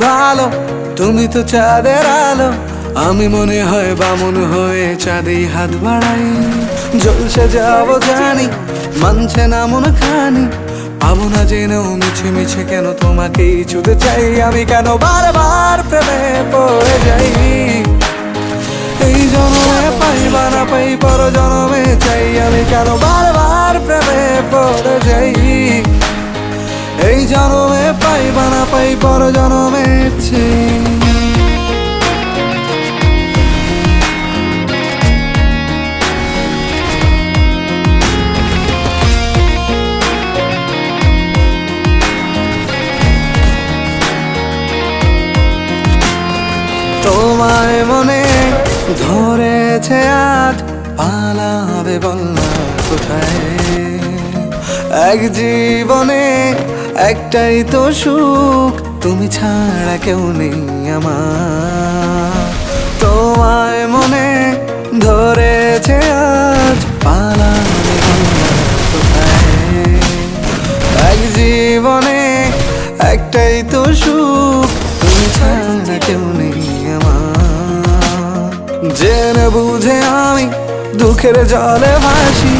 ভালো, তুমি তো চাঁদের আলো। আমি মনে হয় বামন হয়ে চাঁদেই হাত বাড়াই। জলসে যাবো জানি, মানছে না মন খানি। পাবো না জেনেও মিছে মিছে কেন তোমাকেই ছুঁতে চাই। আমি কেন বারবার প্রেমে পড়ে যাই। এই জন্মে পাই বা না পাই, পর জন্মে চাই। আমি কেন বারবার প্রেমে পড়ে যাই। এই জন্মে পাই বা না পাই, পর জন্মে চাই। তোমায় মনে ধরেছে আজ, পালাবে বলনা কোথায়। এক জীবনে একটাই তো সুখ, তুমি ছাড়া কেউ নেই আমার। তোমায় মনে ধরেছে আজ, পালাবে বলনা কোথায়। এক জীবনে একটাই তো সুখ, তুমি ছাড়া কেউ নেই আমার। জেনে বুঝে আমি দুঃখের জলে ভাসি,